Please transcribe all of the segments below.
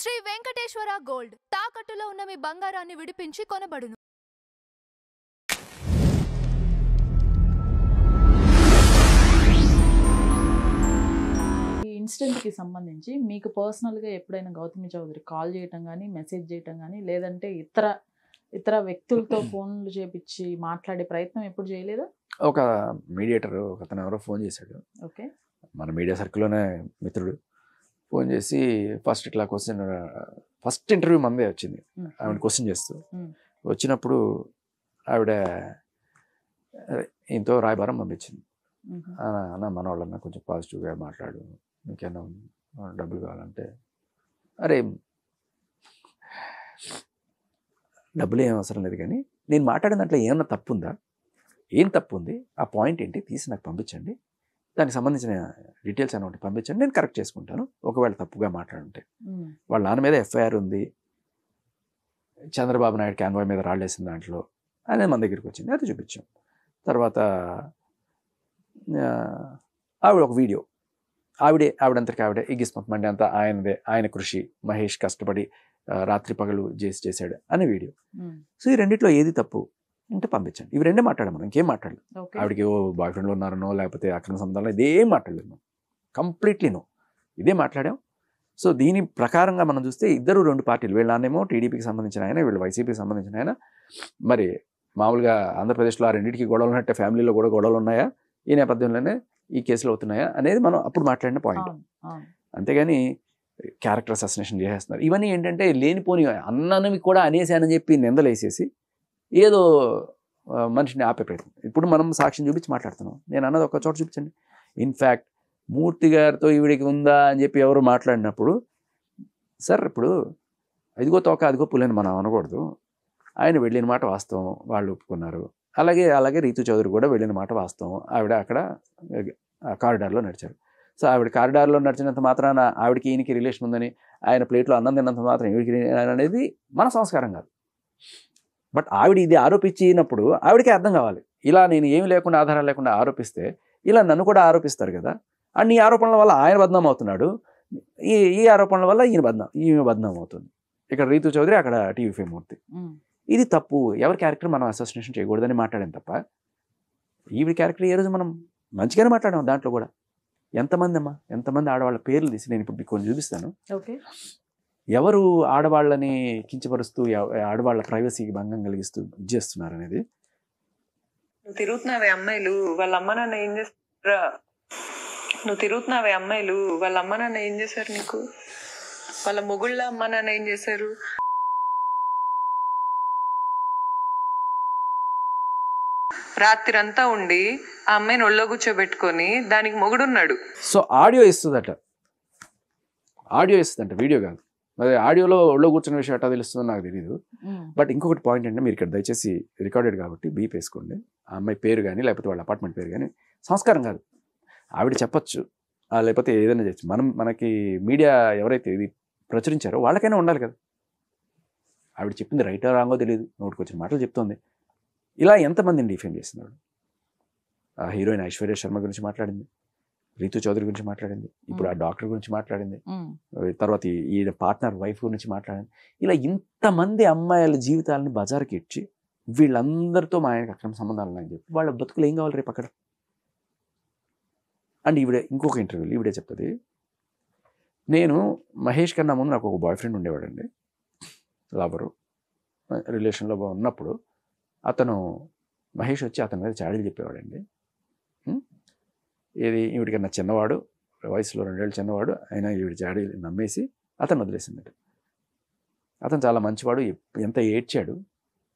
Shri Venkateswara gold తాకట్టులో ఉన్న మీ బంగారాన్ని విడిపించి కొనబడును. ఈ ఇన్సిడెంట్‌కి సంబంధించి మీకు పర్సనల్‌గా ఎప్పుడైనా గౌతమి చౌదరి కాల్ చేయటం గానీ, మెసేజ్ చేయటం గానీ, లేదంటే ఇతర వ్యక్తులతో ఫోన్‌లు చేపిచ్చి మాట్లాడే ప్రయత్నం ఎప్పుడు చేయలేదా? ఒక మీడియేటర్ ఒకతను ఎవరో ఫోన్ చేశాడు. ఓకే. మన మీడియా సర్కిల్‌లోనే మిత్రుడు. ఫోన్ చేసి ఫస్ట్ ఇంటర్వ్యూ మందే వచ్చింది. ఆవిడ క్వశ్చన్ చేస్తూ వచ్చినప్పుడు ఆవిడ ఈయనతో రాయబారం పంపించింది. అన్న మనవాళ్ళన్నా కొంచెం పాజిటివ్గా మాట్లాడు, నీకేమన్నా డబ్బులు కావాలంటే, అరే డబ్బులు ఏం అవసరం లేదు కానీ నేను మాట్లాడిన దాంట్లో ఏమన్నా తప్పు ఉందా, ఏం తప్పు ఉంది, ఆ పాయింట్ ఏంటి తీసి నాకు పంపించండి, దానికి సంబంధించిన డీటెయిల్స్ అని ఒకటి పంపించండి, నేను కరెక్ట్ చేసుకుంటాను ఒకవేళ తప్పుగా మాట్లాడుంటే. వాళ్ళ నాన్న మీద ఎఫ్ఐఆర్ ఉంది, చంద్రబాబు నాయుడు క్యాన్వాయ్ మీద రాళ్ళేసిన దాంట్లో అనేది మన దగ్గరికి వచ్చింది, అది చూపించాం. తర్వాత ఆవిడ ఒక వీడియో, ఆవిడంతటికి ఆవిడే ఈ గిస్మత్ మండి అంతా ఆయనదే, ఆయన కృషి, మహేష్ కష్టపడి రాత్రి పగలు చేశాడు అనే వీడియో. సో ఈ రెండిట్లో ఏది తప్పు అంటే పంపించండి. ఇవి రెండే మాట్లాడాం, మనం ఇంకేం మాట్లాడలేదు. ఆవిడకి ఓ బాయ్ ఫ్రెండ్లు ఉన్నారనో లేకపోతే అక్రమ సంబంధాలు ఇదేం మాట్లాడలేదు, మనం కంప్లీట్లీ నో, ఇదే మాట్లాడాం. సో దీని ప్రకారంగా మనం చూస్తే ఇద్దరు రెండు పార్టీలు, వీళ్ళ నాన్నేమో టీడీపీకి సంబంధించిన ఆయన, వీళ్ళు వైసీపీకి సంబంధించిన ఆయన. మరి మామూలుగా ఆంధ్రప్రదేశ్లో ఆ రెండింటికి గొడవలు ఉన్నట్టే ఫ్యామిలీలో కూడా గొడవలు ఉన్నాయా, ఈ నేపథ్యంలోనే ఈ కేసులు అవుతున్నాయా అనేది మనం అప్పుడు మాట్లాడిన పాయింట్. అంతేగాని క్యారెక్టర్ అసాసినేషన్ చేసేస్తున్నారు. ఇవన్నీ ఏంటంటే లేనిపోని అన్నవి కూడా అనేసానని చెప్పి నిందలేసేసి ఏదో మనిషిని ఆపే ప్రయత్నం. ఇప్పుడు మనం సాక్ష్యం చూపించి మాట్లాడుతున్నాం, నేను అన్నది ఒక చోట చూపించండి. ఇన్ఫ్యాక్ట్ మూర్తి గారితో ఈవిడికి ఉందా అని చెప్పి ఎవరు మాట్లాడినప్పుడు, సార్ ఇప్పుడు అదిగో తోక అదిగో పులని మనం అనకూడదు, ఆయన వెళ్ళిన మాట వాస్తవం, వాళ్ళు ఒప్పుకున్నారు. అలాగే రీతు చౌదరి కూడా వెళ్ళిన మాట వాస్తవం, ఆవిడ అక్కడ కారిడార్లో నడిచారు. సో ఆవిడ కారిడార్లో నడిచినంత మాత్రాన ఆవిడకి ఈయనకి రిలేషన్ ఉందని, ఆయన ప్లేట్లో అన్నం తిన్నంత మాత్రం ఈవిడికి అనేది మన సంస్కారం కాదు. బట్ ఆవిడ ఇది ఆరోపించినప్పుడు ఆవిడకే అర్థం కావాలి, ఇలా నేను ఏమి లేకుండా ఆధారాలు లేకుండా ఆరోపిస్తే ఇలా నన్ను కూడా ఆరోపిస్తారు కదా, అండ్ ఈ ఆరోపణల వల్ల ఆయన బద్నాం అవుతున్నాడు, ఈ ఆరోపణల వల్ల ఈమె బద్నాం అవుతుంది. ఇక్కడ రీతు చౌదరి, అక్కడ టీవీ మూర్తి. ఇది తప్పు, ఎవరి క్యారెక్టర్ మనం అసోసినేషన్ చేయకూడదని మాట్లాడాం తప్ప, ఈవిడ క్యారెక్టర్ ఏ రోజు మనం మంచిగానే మాట్లాడాం. దాంట్లో కూడా ఎంతమంది ఆడవాళ్ళ పేర్లు తీసి నేను ఇప్పుడు మీకు కొన్ని చూపిస్తాను. ఎవరు ఆడవాళ్ళని కించపరుస్తూ ఆడవాళ్ళ ప్రైవసీకి భంగం కలిగిస్తూ చేస్తున్నారు అనేది. నువ్వు తిరుగుతున్నావే అమ్మాయిలు వాళ్ళ అమ్మ నాన్న ఏం చేస్తారా, ఏం చేశారు నీకు, వాళ్ళ మొగుళ్ళ అమ్మ నాన్న ఏం చేశారు, రాత్రి అంతా ఉండి ఆ అమ్మాయిని ఒళ్ళో కూర్చోబెట్టుకొని దానికి మొగుడున్నాడు. సో ఆడియో ఇస్తుందట, వీడియో కాదు. మరి ఆడియోలో ఒళ్ళో కూర్చున్న విషయం ఎట్లా తెలుస్తుందో నాకు తెలియదు. బట్ ఇంకొకటి పాయింట్ అంటే, మీరు ఇక్కడ దయచేసి రికార్డెడ్ కాబట్టి బీప్ వేసుకోండి. ఆ అమ్మాయి పేరు కానీ లేకపోతే వాళ్ళ అపార్ట్మెంట్ పేరు కానీ సంస్కారం కాదు. ఆవిడ చెప్పచ్చు, లేకపోతే ఏదైనా చేయొచ్చు. మనకి మీడియా ఎవరైతే ఇది ప్రచురించారో వాళ్ళకైనా ఉండాలి కదా. ఆవిడ చెప్పింది రైటో రాంగో తెలియదు, నోటికి వచ్చిన మాటలు చెప్తోంది. ఇలా ఎంతమందిని డిఫెండ్ చేస్తున్నాడు. ఆ హీరోయిన్ ఐశ్వర్య శర్మ గురించి మాట్లాడింది, రీతు చౌదరి గురించి మాట్లాడింది, ఇప్పుడు ఆ డాక్టర్ గురించి మాట్లాడింది, తర్వాత ఈ పార్ట్నర్ వైఫ్ గురించి మాట్లాడింది. ఇలా ఇంతమంది అమ్మాయిల జీవితాలని బజార్కి ఇచ్చి వీళ్ళందరితో మా ఆయనకు అక్రమ సంబంధాలు ఉన్నాయని చెప్పి వాళ్ళ బతుకులు ఏం కావాలి రేపు అక్కడ. అండ్ ఇంకొక ఇంటర్వ్యూలో ఈవిడే చెప్తుంది, నేను మహేష్ కన్నా ముందు నాకు ఒక బాయ్ ఫ్రెండ్ ఉండేవాడండి, లవరు, రిలేషన్లో ఉన్నప్పుడు అతను మహేష్ వచ్చి అతని మీద చాడీలు చెప్పేవాడండి. ఈవిడికి కన్నా చిన్నవాడు, వయసులో 2 ఏళ్ళు చిన్నవాడు, అయినా ఈవిడ చాడీలు నమ్మేసి అతను వదిలేసిందట. అతను చాలా మంచివాడు, ఎంత ఏడ్చాడు,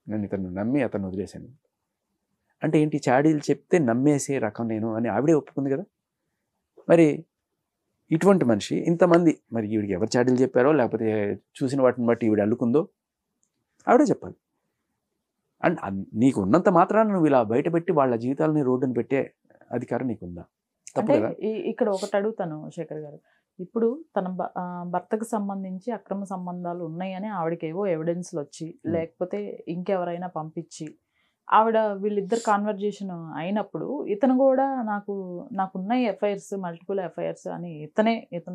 నేను ఇతను నమ్మి అతను వదిలేశాను. అంటే ఏంటి, చాడీలు చెప్తే నమ్మేసే రకం నేను అని ఆవిడే ఒప్పుకుంది కదా. మరి ఇటువంటి మనిషి ఇంతమంది, మరి ఈవిడికి ఎవరు చాడీలు చెప్పారో లేకపోతే చూసిన వాటిని బట్టి ఈవిడ అల్లుకుందో ఆవిడే చెప్పాలి. అండ్ నీకు ఉన్నంత మాత్రాన నువ్వు ఇలా బయటపెట్టి వాళ్ళ జీవితాలని రోడ్డును పెట్టే అధికారం నీకుందా? తప్పు కదా. ఇక్కడ ఒకటి అడుగుతాను శేఖర్ గారు, ఇప్పుడు తన భర్తకు సంబంధించి అక్రమ సంబంధాలు ఉన్నాయని ఆవిడకేవో ఎవిడెన్స్లు వచ్చి, లేకపోతే ఇంకెవరైనా పంపించి ఆవిడ వీళ్ళిద్దరు కాన్వర్జేషన్ అయినప్పుడు ఇతను కూడా నాకున్న ఎఫ్ఐఆర్స్, మల్టిపుల్ ఎఫ్ఐఆర్స్ అని ఇతని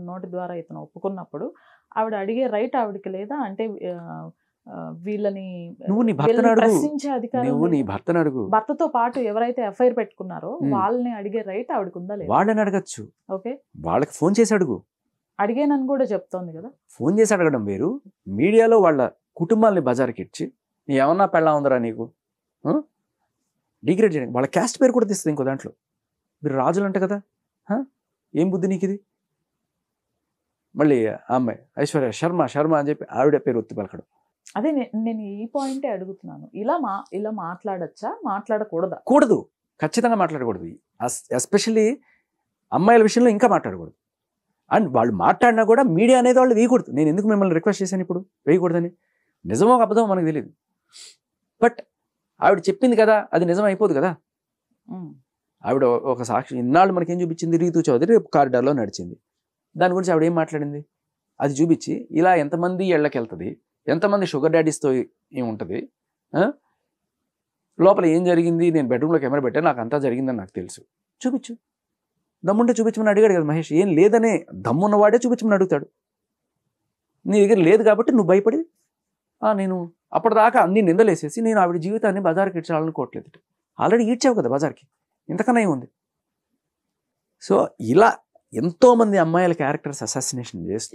నోటి ద్వారా ఇతను ఒప్పుకున్నప్పుడు ఆవిడ అడిగే రైట్ ఆవిడకి లేదా? అంటే వీళ్ళని నువ్వు నీ భర్తను వీళ్ళని అడుగు. ప్రశ్నించే అధికారం నువ్వు నీ లేదా? భర్తను అడుగు. భర్తతో పాటు ఎవరైతే ఎఫ్ఐఆర్ పెట్టుకున్నారో Hmm. వాళ్ళని అడిగే రైట్ ఆవిడకి ఉందా లేదా? వాళ్ళని అడగచ్చు. ఓకే, వాళ్ళకి ఫోన్ చేసి అడుగు. అడిగానని కూడా చెప్తోంది కదా. ఫోన్ చేసి అడగడం వేరు, మీడియాలో వాళ్ళ కుటుంబాలని బజార్కి ఇచ్చి నీ ఏమన్నా పెళ్ళా ఉందరా నీకు డిగ్రేడ్ చేయడానికి వాళ్ళ క్యాస్ట్ పేరు కూడా తీస్తుంది ఇంకో దాంట్లో. మీరు రాజులు అంట కదా, ఏం బుద్ధి నీకు ఇది? మళ్ళీ ఆ అమ్మాయి ఐశ్వర్య శర్మ అని చెప్పి ఆవిడ పేరు ఒత్తి పలకడం. అదే నేను ఈ పాయింటే అడుగుతున్నాను. ఇలా మాట్లాడచ్చా, మాట్లాడకూడదా? కూడదు, ఖచ్చితంగా మాట్లాడకూడదు. ఎస్పెషల్లీ అమ్మాయిల విషయంలో ఇంకా మాట్లాడకూడదు. అండ్ వాళ్ళు మాట్లాడినా కూడా మీడియా అనేది వాళ్ళు వేయకూడదు. నేను ఎందుకు మిమ్మల్ని రిక్వెస్ట్ చేశాను ఇప్పుడు వేయకూడదని? నిజమో అబద్ధమో మనకు తెలియదు, బట్ ఆవిడ చెప్పింది కదా, అది నిజం అయిపోదు కదా. ఆవిడ ఒక సాక్షి ఇన్నాళ్ళు మనకేం చూపించింది? రీతు చౌదరి కారిడార్లో నడిచింది, దాని గురించి ఆవిడ ఏం మాట్లాడింది అది చూపించి, ఇలా ఎంతమంది ఇళ్ళకి వెళ్తుంది, ఎంతమంది షుగర్ డాడీస్తో ఏముంటుంది, లోపల ఏం జరిగింది, నేను బెడ్రూమ్లో కెమెరా పెట్టాను, నాకు అంతా జరిగిందని నాకు తెలుసు, చూపించు. దమ్ముంటే చూపించమని అడిగాడు కదా మహేష్. ఏం లేదనే దమ్మున్నవాడే చూపించమని అడుగుతాడు. నీ దగ్గర లేదు కాబట్టి నువ్వు భయపడి నేను అప్పటిదాకా అన్ని నిందలేసేసి నేను ఆవిడ జీవితాన్ని బజార్కి ఇచ్చాలనుకోవట్లేదు. ఆల్రెడీ ఈడ్చావు కదా బజార్కి, ఇంతకన్నా ఏముంది? సో ఇలా ఎంతోమంది అమ్మాయిల క్యారెక్టర్స్ అసాసినేషన్ చేస్తూ